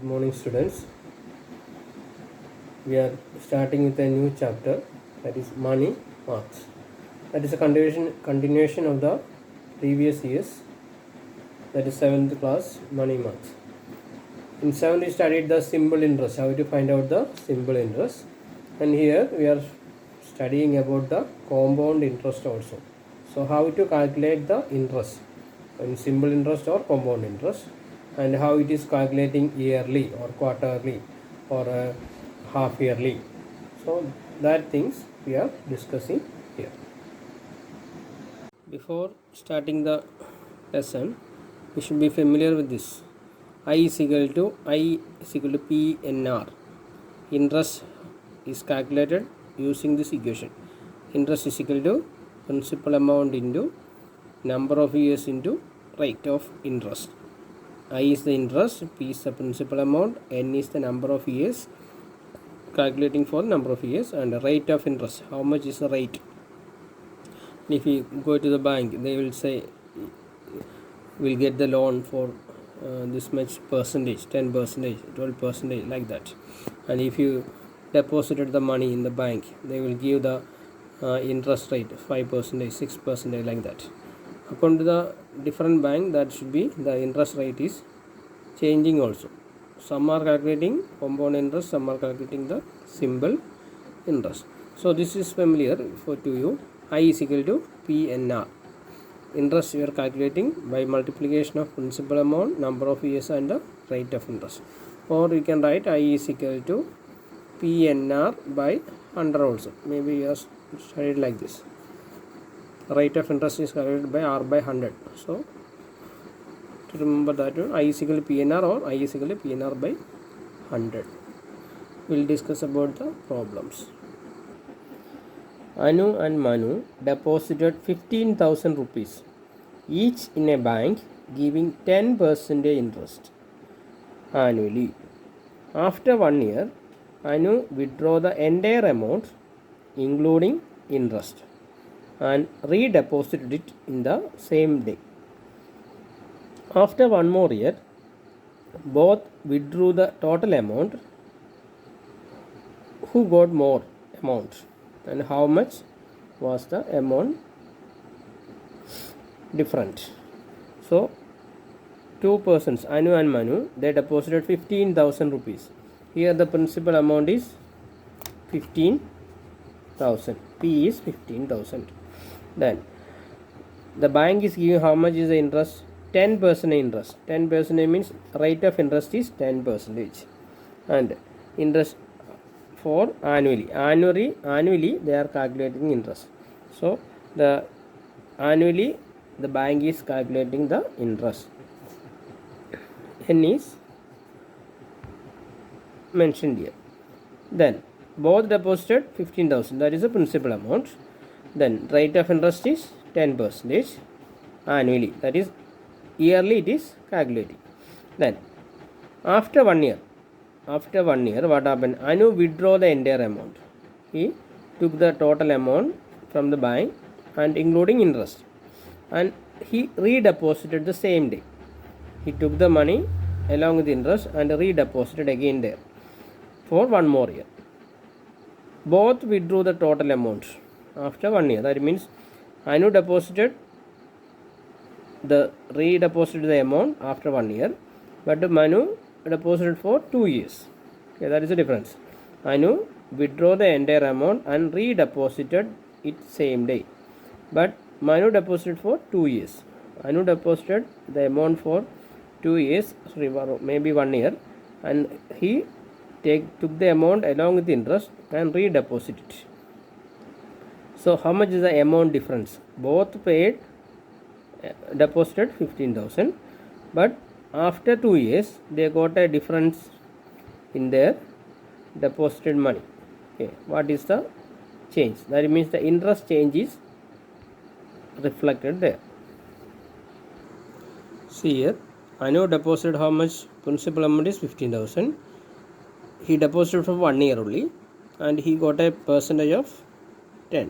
Good morning, students. We are starting with a new chapter, that is money maths. That is a continuation of the previous years, that is 7th class money maths. In 7th we studied the simple interest, how to find out the simple interest, and here we are studying about the compound interest also. So how to calculate the interest in simple interest or compound interest, and how it is calculating yearly or quarterly or half yearly. So that things we are discussing here. Before starting the lesson, we should be familiar with this. I is equal to PNR. Interest is calculated using this equation. Interest is equal to principal amount into number of years into rate of interest. I is the interest, P is the principal amount, N is the number of years, calculating for number of years, and the rate of interest. How much is the rate? If you go to the bank, they will say we'll get the loan for this much percentage, 10%, 12%, like that. And if you deposited the money in the bank, they will give the interest rate 5%, 6%, like that. According to the different bank, that should be the interest rate is changing also. Some are calculating compound interest, some are calculating the simple interest. So this is familiar to you. I is equal to PNR. Interest you are calculating by multiplication of principal amount, number of years, and the rate of interest. Or you can write I is equal to PNR by 100 also. Maybe you are studied like this. Rate of interest is calculated by R by 100. So to remember that one, I is equal to PNR or I is equal to PNR by 100. We will discuss about the problems. Anu and Manu deposited 15,000 rupees each in a bank, giving 10% interest annually. After 1 year, Anu withdraw the entire amount including interest and redeposited it in the same day. After 1 more year, both withdrew the total amount. Who got more amount and how much was the amount different? So two persons, Anu and Manu, they deposited 15,000 rupees. Here the principal amount is 15,000. P is 15,000. Then the bank is giving how much is the interest? 10% interest. 10% means rate of interest is 10%, and interest for annually. Annually they are calculating interest. So the annually the bank is calculating the interest. N is mentioned here. Then both deposited 15,000. That is the principal amount. Then rate of interest is 10% annually. That is yearly it is calculating. Then after 1 year, what happened? Anu withdraw the entire amount. He took the total amount from the bank and including interest, and he redeposited the same day. He took the money along with interest and redeposited again there for 1 more year. Both withdrew the total amount after 1 year. That means Anu redeposited the amount after 1 year, but Manu deposited for 2 years. Okay, that is the difference. Anu withdraw the entire amount and redeposited it same day, but Manu deposited for 2 years. Anu deposited the amount for 2 years, maybe 1 year, and he took the amount along with interest and redeposited it. So how much is the amount difference? Both paid deposited 15,000, but after 2 years they got a difference in their deposited money. Okay, what is the change? That means the interest change is reflected there. See here, Anu deposited how much? Principal amount is 15,000. He deposited for 1 year only, and he got a percentage of 10.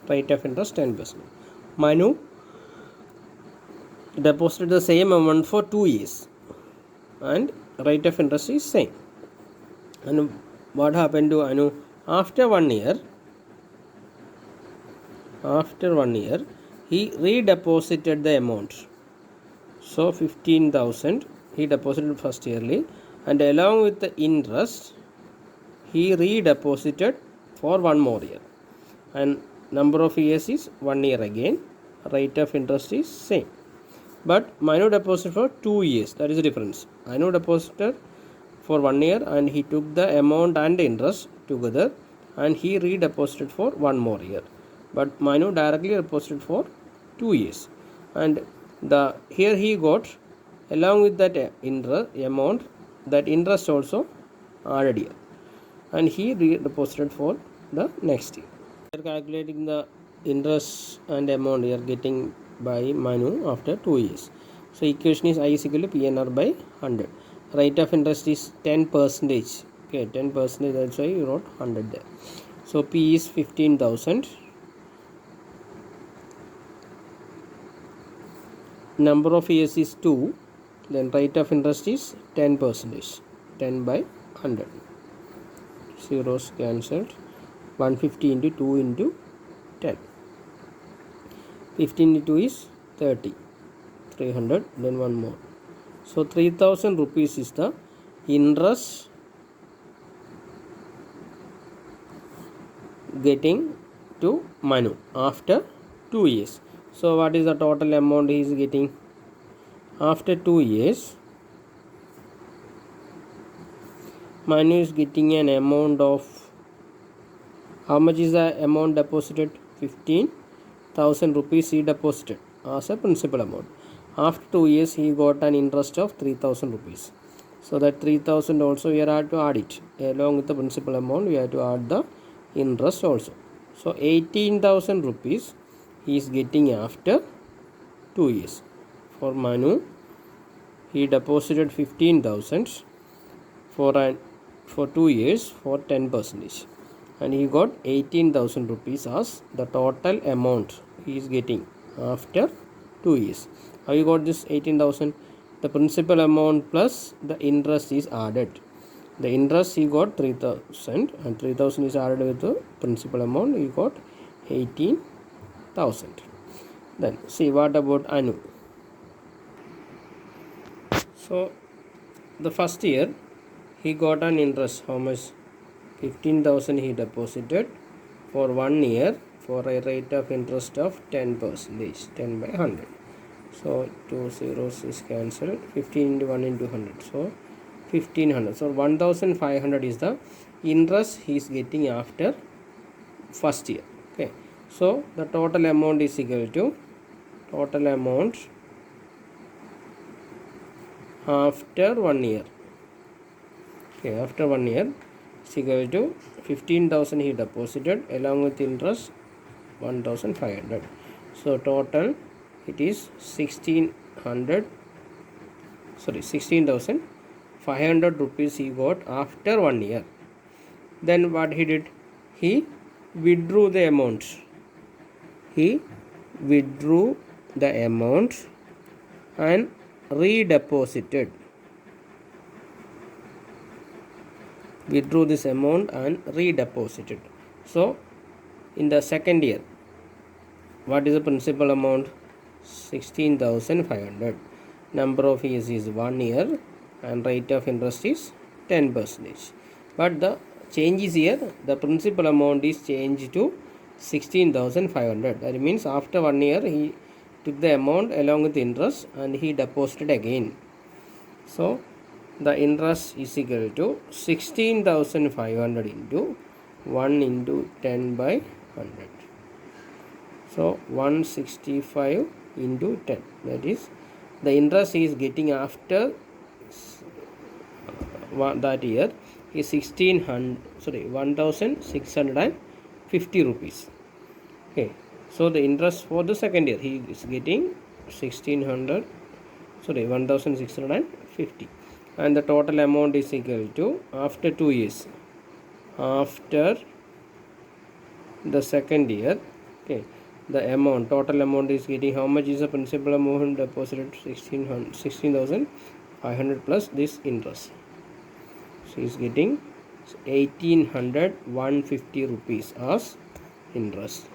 Rate of interest 10%. Manu deposited the same amount for 2 years, and rate of interest is same. And what happened to Anu? After 1 year, he redeposited the amount. So 15,000 he deposited first yearly, and along with the interest he redeposited for 1 more year, and number of years is 1 year again. Rate of interest is same, but Manu deposited for 2 years. That is the difference. Manu deposited for 1 year and he took the amount and interest together, and he redeposited for 1 more year. But Manu directly deposited for 2 years, and here he got along with that interest amount, that interest also added here, and he redeposited for the next year. We are calculating the interest and amount we are getting by Manu after 2 years. So equation is I is equal to PNR by 100. Rate of interest is 10%. Okay, 10%. That's why you wrote 100 there. So P is 15,000. Number of years is 2. Then rate of interest is 10%. 10 by 100. Zeros cancelled. 150 into 2 into 10. 15 into 2 is 30. 300. Then one more. So 3,000 rupees is the interest getting to Manu after 2 years. So what is the total amount he is getting after 2 years? Manu is getting an amount of, how much is the amount deposited? 15,000 rupees he deposited as a principal amount. After 2 years he got an interest of 3,000 rupees. So that 3,000 also we have to add it. Along with the principal amount we have to add the interest also. So 18,000 rupees he is getting after 2 years. For Manu, he deposited 15,000 for 2 years for 10%, and he got 18,000 rupees as the total amount he is getting after 2 years. How you got this 18,000? The principal amount plus the interest is added. The interest he got 3,000, and 3,000 is added with the principal amount. He got 18,000. Then see what about Anu. So the first year he got an interest. How much? 15,000 he deposited for 1 year for a rate of interest of 10%. 10 by 100. So 2 zeros is cancelled. 15 into 1 into 100. So 1500. So 1,500 is the interest he is getting after first year. Okay. So the total amount is equal to total amount after 1 year. Okay, after 1 year is equal to 15,000 he deposited along with interest 1,500. So total it is 16,500 rupees he got after 1 year. Then what he did? He withdrew the amount. He withdrew the amount and redeposited. Withdrew this amount and redeposited. So in the second year, what is the principal amount? 16,500. Number of years is 1 year, and rate of interest is 10%. But the change is here. The principal amount is changed to 16,500. That means after 1 year he took the amount along with interest and he deposited again. So the interest is equal to 16,500 into 1 into 10 by 100. So 165 into 10. That is the interest he is getting after that year is 1,650 rupees. Okay. So the interest for the second year he is getting 1,650, and the total amount is equal to after 2 years. After the second year, okay, the amount, total amount is getting, how much is the principal amount deposited? 16,500 500 plus this interest. So he is getting 1800 150 rupees as interest.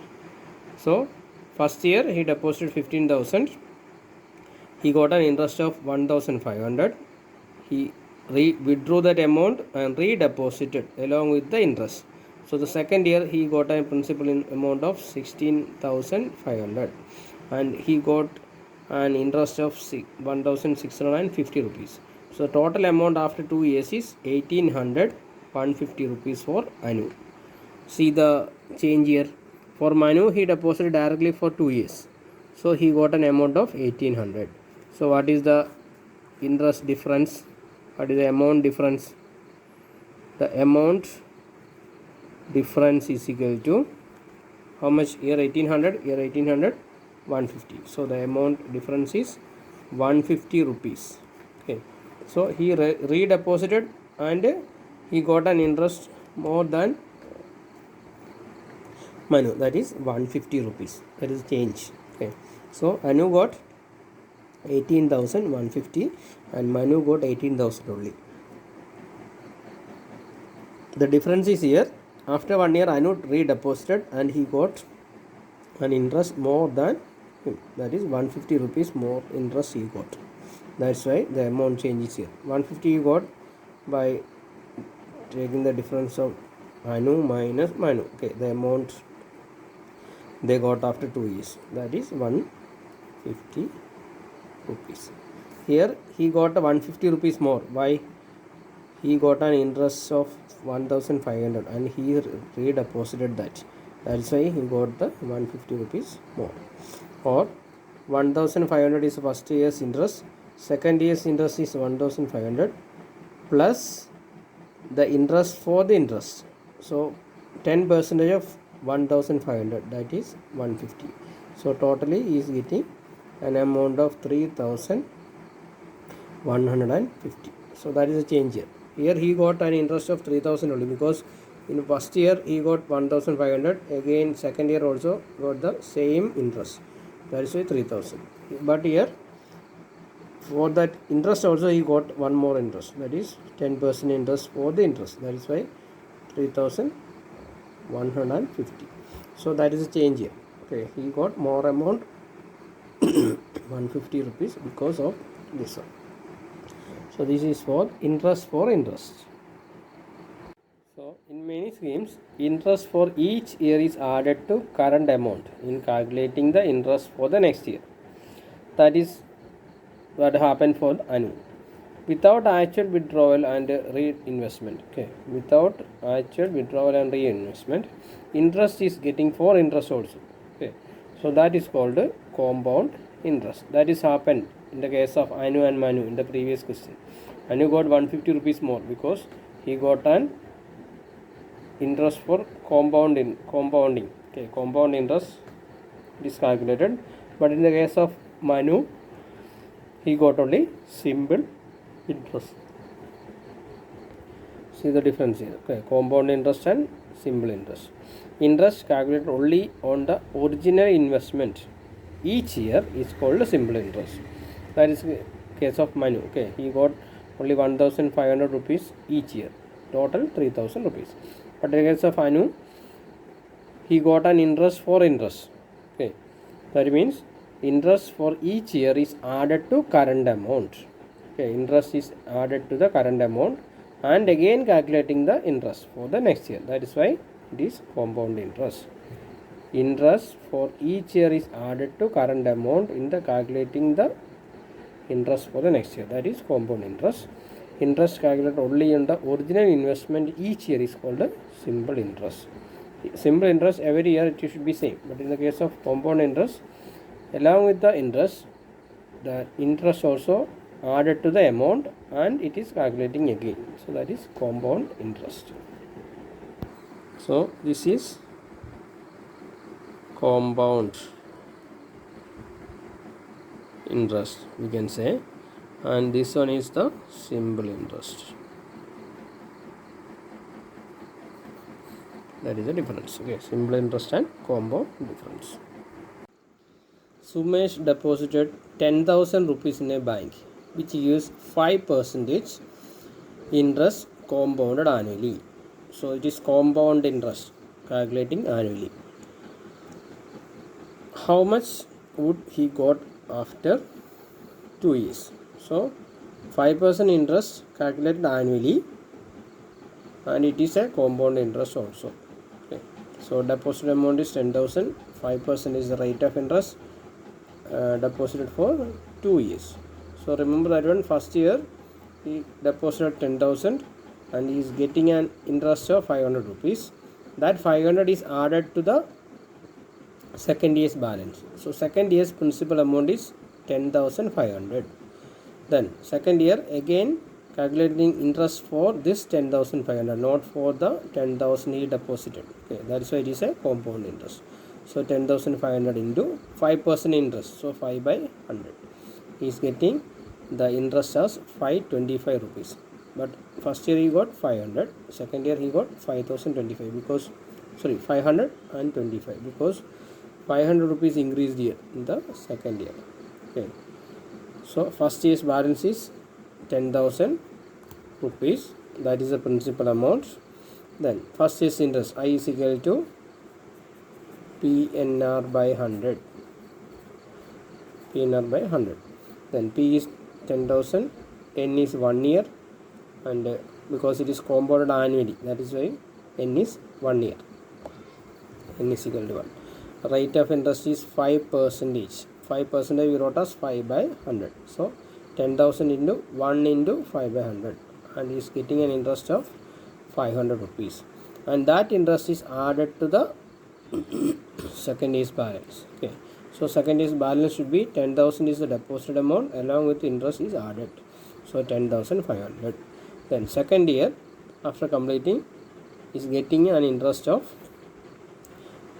So first year he deposited 15,000. He got an interest of 1,500. He withdrew that amount and redeposited along with the interest. So the second year he got a principal amount of 16,500 and he got an interest of 1,650 rupees. So total amount after 2 years is 1800 150 rupees for Anu. See the change here. For Manu he deposited directly for 2 years. So he got an amount of 1800. So what is the interest difference? What is the amount difference? The amount difference is equal to how much? Here 1800, here 1800, 150. So the amount difference is 150 rupees. Okay. So he redeposited and he got an interest more than Manu, that is 150 rupees. That is change. Okay. So Anu got 18,150 and Manu got 18,000 only. The difference is here. After 1 year Anu redeposited and he got an interest more than him. That is 150 rupees more interest he got. That's why the amount changes here. 150 he got by taking the difference of Anu minus Manu. Okay, the amount they got after 2 years, that is 150 rupees. Here he got 150 rupees more. Why? He got an interest of 1,500 and he redeposited that. That's why he got the 150 rupees more. Or 1,500 is first year's interest, second year's interest is 1,500 plus the interest for the interest. So 10% of 1,500, that is 150. So totally he is getting an amount of 3,150. So that is a change here. Here he got an interest of 3,000 only because in first year he got 1,500. Again second year also got the same interest. That is why 3,000. But here for that interest also he got one more interest. That is 10% interest for the interest. That is why 3,150. So that is a change here. Okay, he got more amount 150 rupees because of this one. So this is for interest for interest. So in many schemes, interest for each year is added to current amount in calculating the interest for the next year. That is what happened for Anu. Without actual withdrawal and reinvestment. Okay, without actual withdrawal and reinvestment, interest is getting for interest also. Okay, so that is called compound interest. That is happened in the case of Anu and Manu in the previous question. Anu got 150 rupees more because he got an interest for compounding. Okay, compound interest is calculated. But in the case of Manu, he got only simple interest. See the difference here. Okay, compound interest and simple interest. Interest calculated only on the original investment each year is called simple interest. That is the case of Manu. Okay, he got only 1,500 rupees each year, total 3,000 rupees. But in the case of Anu, he got an interest for interest. Okay, that means interest for each year is added to current amount. Okay, interest is added to the current amount and again calculating the interest for the next year. That is why it is compound interest. Interest for each year is added to current amount in the calculating the interest for the next year. That is compound interest. Interest calculated only on the original investment each year is called a simple interest. Simple interest every year it should be same. But in the case of compound interest, along with the interest also added to the amount and it is calculating again. So that is compound interest. So this is compound interest, we can say, and this one is the simple interest. That is the difference. Okay, simple interest and compound difference. Sumesh deposited 10,000 rupees in a bank. which gives 5% interest compounded annually. So it is compound interest calculating annually. How much would he got after 2 years? So 5% interest calculated annually, and it is a compound interest also. Okay. So deposit amount is 10,000. 5% is the rate of interest deposited for 2 years. So remember that one, first year he deposited 10,000 and he is getting an interest of 500 rupees. That 500 is added to the second year's balance. So second year's principal amount is 10,500. Then second year again calculating interest for this 10,500, not for the 10,000 he deposited. Okay, that's why it is a compound interest. So 10,500 into 5% interest, so 5 by 100. He is getting the interest as 525 rupees. But first year he got 500, second year he got 5,025 because 525 because 500 rupees increased here in the second year. Okay. So first year's balance is 10,000 rupees, that is the principal amount. Then first year's interest, I is equal to PNR by 100. PNR by 100. Then P is 10,000, N is 1 year, and because it is compounded annually, that is why N is 1 year. N is equal to 1. Rate of interest is 5%. 5% we wrote as 5 by 100. So 10,000 into 1 into 5 by 100, and he is getting an interest of 500 rupees. And that interest is added to the second year's balance. Okay. So second year's balance should be 10,000 is the deposit amount, along with interest is added. So 10,500. Then second year after completing is getting an interest of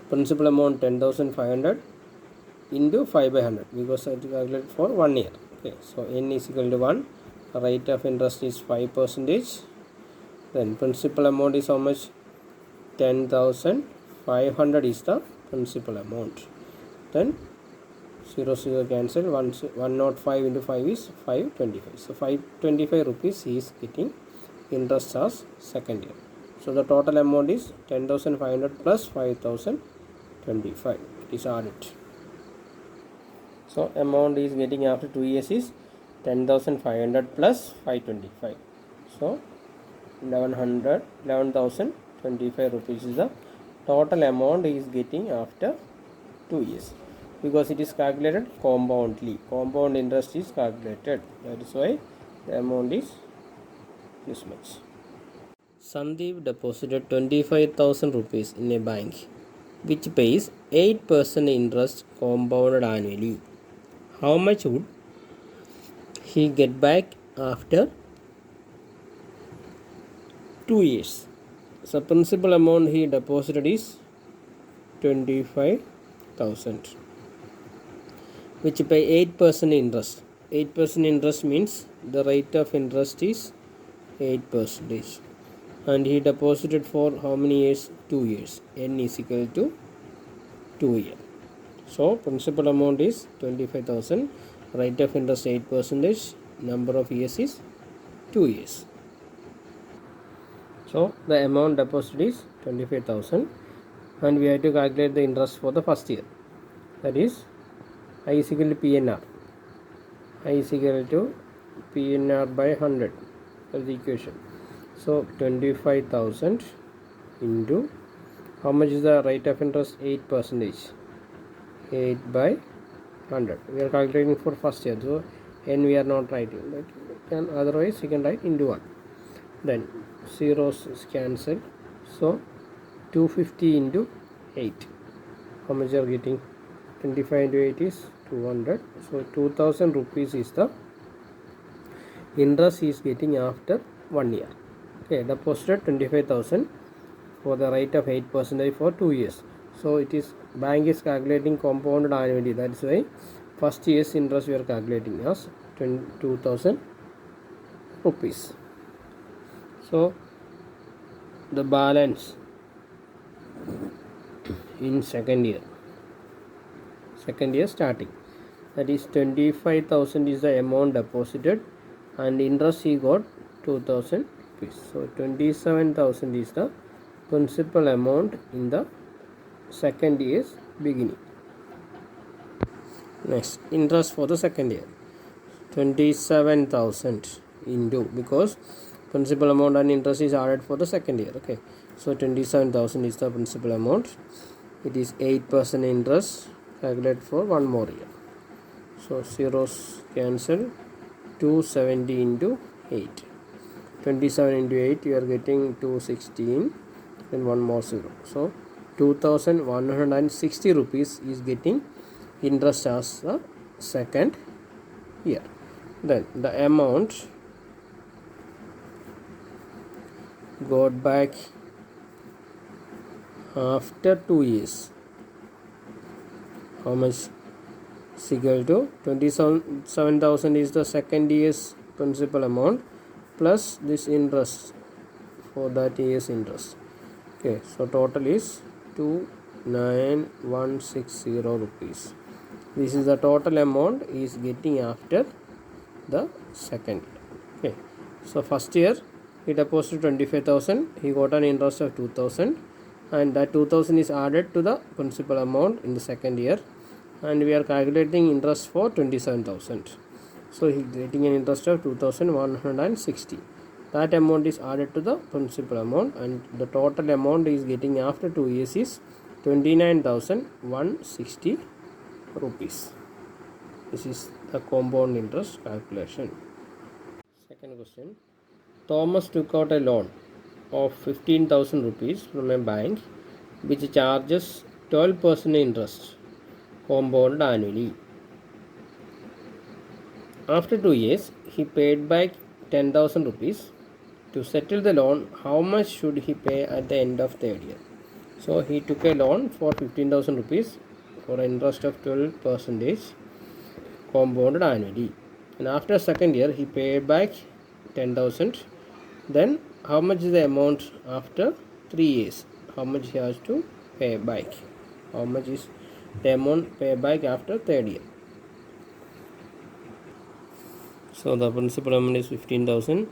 principal amount 10,500 into 5 by 100 because it is calculated for 1 year. Okay. So N is equal to 1. Rate of interest is 5%. Then principal amount is how much? 10,500 is the principal amount. Then 0 cancel, 105 into 5 is 525. So 525 rupees he is getting interest as second year. So the total amount is 10,500 plus 5,025. It is added. So amount is getting after 2 years is 10,500 plus 525. So 11,025 rupees is the total amount he is getting after 2 years, because it is calculated compoundly. Compound interest is calculated. That is why the amount is this much. Sandeep deposited 25,000 rupees in a bank which pays 8% interest compounded annually. How much would he get back after 2 years? So principal amount he deposited is 25,000, which pay 8% interest. 8% interest means the rate of interest is 8%, and he deposited for how many years? 2 years. N is equal to 2 years. So principal amount is 25,000, rate of interest 8%, number of years is 2 years. So the amount deposited is 25,000, and we have to calculate the interest for the first year. That is I is equal to PNR. I is equal to PNR by 100. That's the equation. So 25,000 into how much is the rate of interest? 8%. 8 by 100. We are calculating for first year, so N we are not writing, but can otherwise you can write into 1. Then zeros is cancelled, so 250 into 8. How much you are getting? 25 into 8 is 200. So 2,000 rupees is the interest he is getting after 1 year. Okay, deposited 25,000 for the rate of 8% for 2 years. So it is bank is calculating compounded annually. That is why first year's interest we are calculating as 2,000 rupees. So the balance in second year starting that is 25,000 is the amount deposited, and interest he got 2,000 rupees. So 27,000 is the principal amount in the second year's beginning. Next, interest for the second year, 27,000 into, because principal amount and interest is added for the second year. Okay, so 27,000 is the principal amount. It is 8% interest, calculate for one more year. So zeros cancel, 270 into 8, 27 into 8, you are getting 216, then one more zero. So 2,160 rupees is getting interest as the second year. Then the amount got back after 2 years, how much is equal to 27,000 is the second year's principal amount plus this interest for that year's interest. Okay, so total is 29160 rupees. This is the total amount is getting after the second year. Okay, so first year he deposited 25,000, he got an interest of 2,000, and that 2,000 is added to the principal amount in the second year, and we are calculating interest for 27,000. So he is getting an interest of 2,160. That amount is added to the principal amount, and the total amount is getting after 2 years is 29,160 rupees. This is the compound interest calculation. Second question, Thomas took out a loan of 15,000 rupees from a bank which charges 12% interest compounded annually. After 2 years, he paid back 10,000 rupees. To settle the loan, how much should he pay at the end of third year? So he took a loan for 15,000 rupees for an interest of 12% compounded annually. And after second year, he paid back 10,000. Then how much is the amount after 3 years? How much he has to pay back? How much is the amount pay back after third year? So the principal amount is 15,000.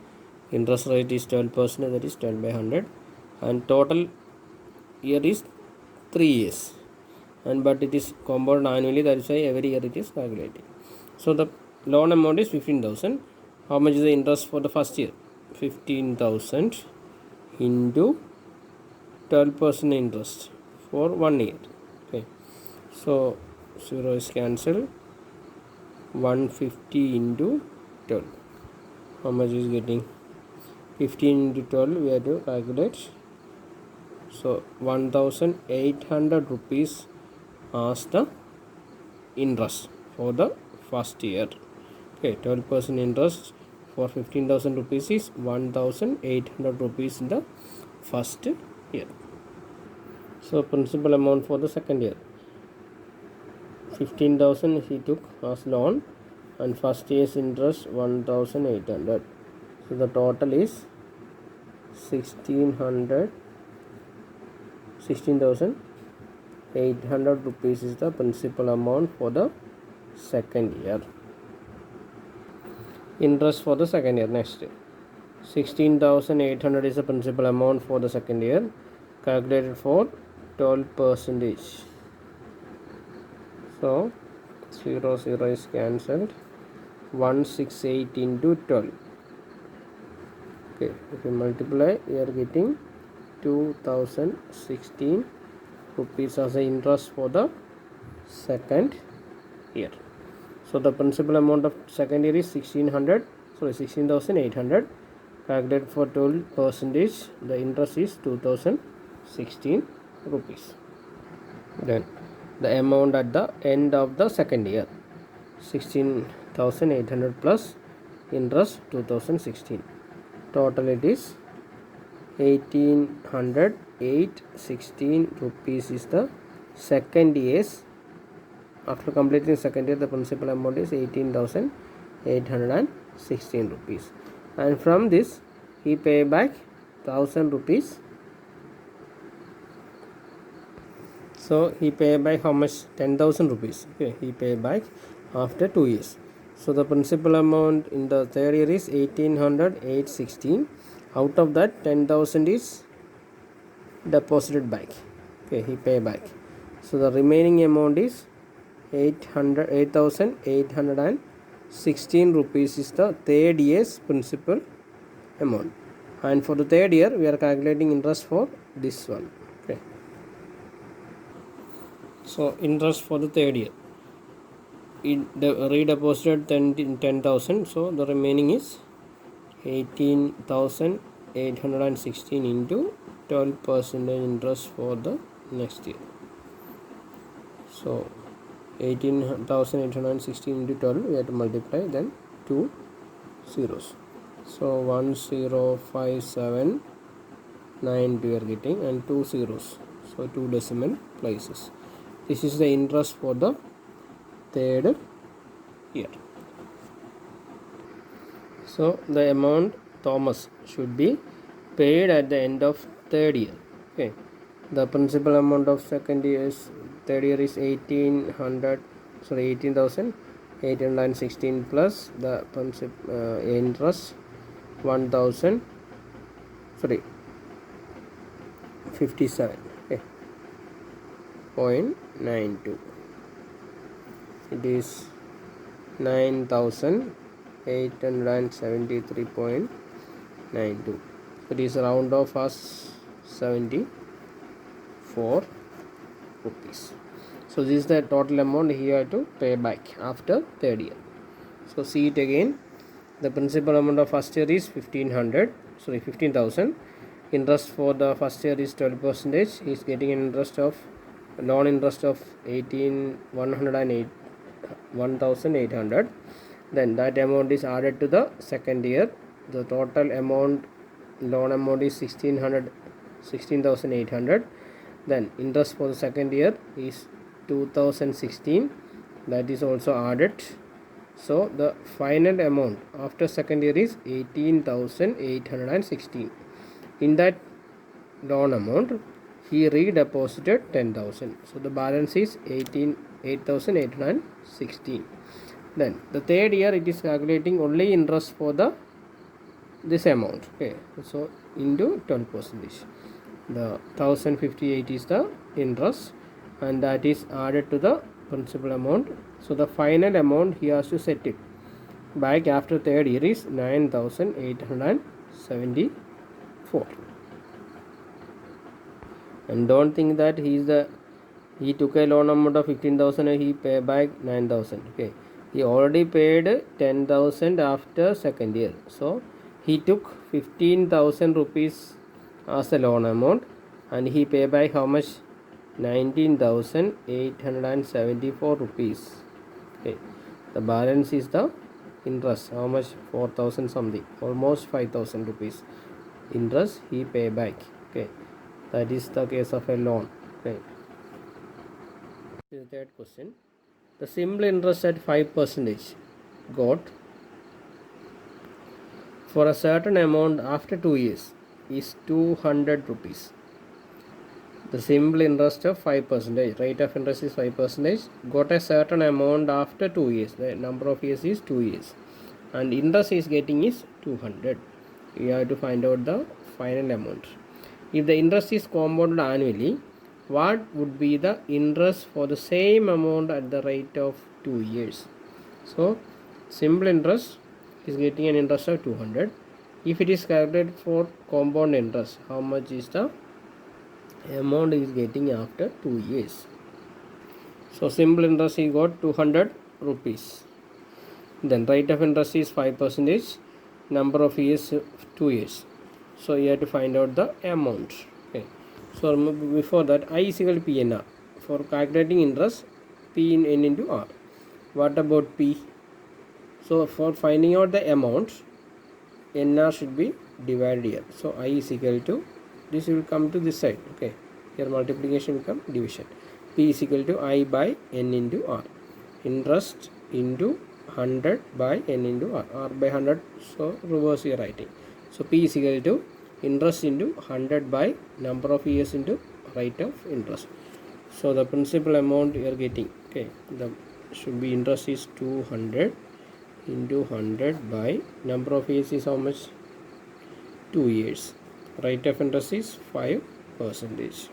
Interest rate is 12%, that is 12 by 100, and total year is 3 years, and but it is compounded annually, that is why every year it is calculated. So the loan amount is 15,000. How much is the interest for the first year? 15,000 into 12% interest for 1 year. Okay, so 0 is cancelled. 150 into 12, how much is getting? 15 into 12 we have to calculate. So 1,800 rupees as the interest for the first year. Okay, 12% interest for 15,000 rupees is 1,800 rupees in the first year. So principal amount for the second year, 15,000 he took as loan, and first year's interest 1,800. So the total is 16,800 rupees is the principal amount for the second year. Interest for the second year. Next, 16,800 is the principal amount for the second year, calculated for 12%. So 0 is cancelled. 168 into 12. Okay, if you multiply, we are getting 2,016 rupees as the interest for the second year. So the principal amount of second year is 16,800, calculated for 12%. The interest is 2,016 rupees. Then the amount at the end of the second year, 16,800 plus interest 2,016. Total it is 1,816 rupees is the second year's. After completing second year, the principal amount is 18,816 rupees, and from this he pay back 1,000 rupees. So he pay back how much? 10,000 rupees. Okay, he pay back after 2 years. So the principal amount in the third year is 1800, 816. Out of that, 10,000 is deposited back. Okay, he pay back. So the remaining amount is 8,816 rupees is the third year's principal amount. And for the third year, we are calculating interest for this one. Okay. So interest for the third year. Redeposited 10,000, so the remaining is 18,816 into 12% interest for the next year. So 18,816 into 12, we have to multiply, then 2 zeros. So 105792 we are getting, and 2 zeros, so 2 decimal places. This is the interest for the third year. So the amount Thomas should be paid at the end of third year. Okay, the principal amount of third year is 18,816 plus the interest 57. Okay, 0.92. It is 9,873.92. It is round off as 74 rupees. So this is the total amount he had to pay back after third year. So see it again. The principal amount of first year is 15,000. Interest for the first year is 12%. He is getting an interest of loan interest of 1,800. Then that amount is added to the second year. The total amount, loan amount is 16,800. Then interest for the second year is 2016. That is also added. So the final amount after second year is 18,816. In that loan amount, he redeposited 10,000. So the balance is 8,816. Then the third year, it is calculating only interest for this amount. Okay, so into 12%. The 1,058 is the interest, and that is added to the principal amount. So the final amount he has to set it back after third year is 9,874. And don't think that he took a loan amount of 15,000 and he pay back 9,000. Okay, he already paid 10,000 after second year. So he took 15,000 rupees as a loan amount, and he pay back how much? 19,874 rupees. Okay, the balance is the interest. How much? 4,000 something, almost 5,000 rupees interest he pay back. Okay, that is the case of a loan. Okay, this is the third question. The simple interest at 5% got for a certain amount after 2 years is 200 rupees. The simple interest of 5%, rate of interest is 5%, got a certain amount after 2 years. The number of years is 2 years, and interest is getting is 200. You have to find out the final amount. If the interest is compounded annually, what would be the interest for the same amount at the rate of 2 years? So simple interest is getting an interest of 200. If it is calculated for compound interest, how much is the amount is getting after 2 years? So simple interest he got 200 rupees. Then rate of interest is 5%, number of years 2 years. So you have to find out the amount. Okay, so before that, I is equal to PNR. For calculating interest, P in N into R. What about P? So for finding out the amount, NR should be divided here. So I is equal to, this will come to this side. Okay, here multiplication become division. P is equal to I by N into R. Interest into 100 by N into R. R by 100, so reverse your writing. So P is equal to interest into 100 by number of years into rate of interest. So the principal amount you are getting, okay, the should be interest is 200 into 100 by number of years is how much? 2 years. Rate of interest is 5%.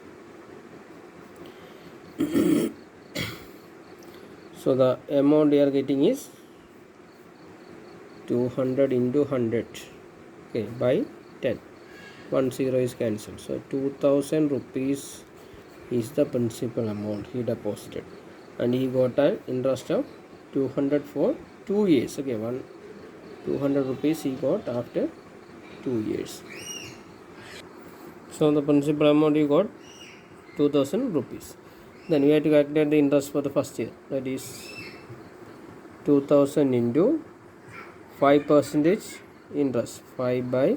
So the amount we are getting is 200 into 100, okay, by 10. 10 is cancelled. So 2000 rupees is the principal amount he deposited, and he got an interest of 200 for 2 years. Okay, 200 rupees he got after 2 years. So the principal amount he got 2000 rupees. Then we have to calculate the interest for the first year. That is 2000 into 5% interest, 5 by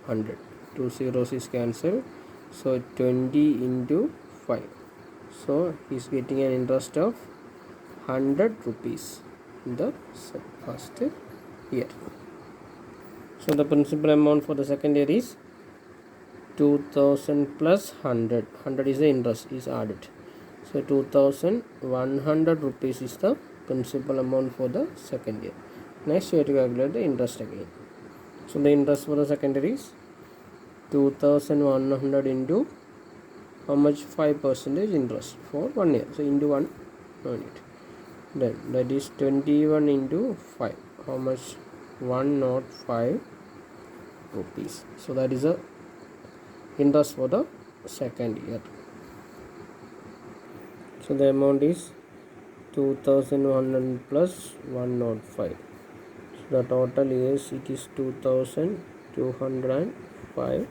100. 2 zeros is cancelled. So 20 into 5. So he is getting an interest of 100 rupees in the first year. So the principal amount for the second year is 2000 plus 100. 100 is the interest is added. So 2100 rupees is the principal amount for the second year. Next we have to calculate the interest again. So the interest for the second year is 2100 into how much? 5% interest for 1 year. So into 1 unit. Then that is 21 into 5. How much? 105 rupees. So that is the interest for the second year. So the amount is 2100 plus 105. So the total is, it is 2205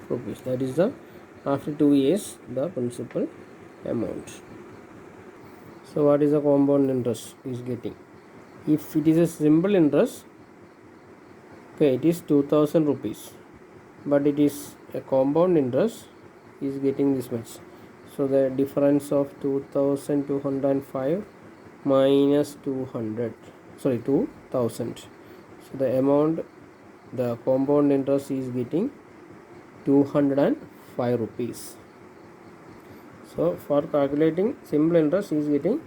rupees. That is the after 2 years the principal amount. So what is the compound interest is getting? If it is a simple interest, okay, it is 2000 rupees, but it is a compound interest is getting this much. So the difference of 2205 minus 2000. So the amount, the compound interest is getting 205 rupees. So for calculating simple interest is getting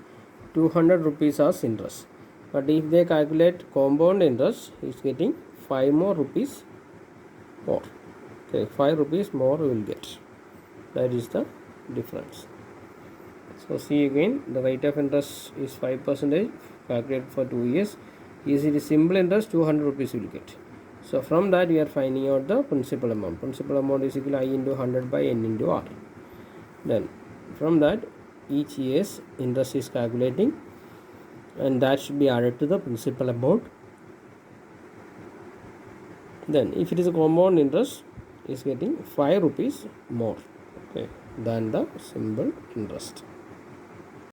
200 rupees as interest. But if they calculate compound interest, is getting 5 more rupees more. Okay, 5 rupees more we will get. That is the difference. So see again, the rate of interest is 5%, calculated for 2 years. Is it is simple interest, 200 rupees you will get. So from that we are finding out the principal amount. Principal amount is equal to I into 100 by N into R. Then from that each year's interest is calculating, and that should be added to the principal amount. Then if it is a compound interest, is getting 5 rupees more, okay, than the simple interest.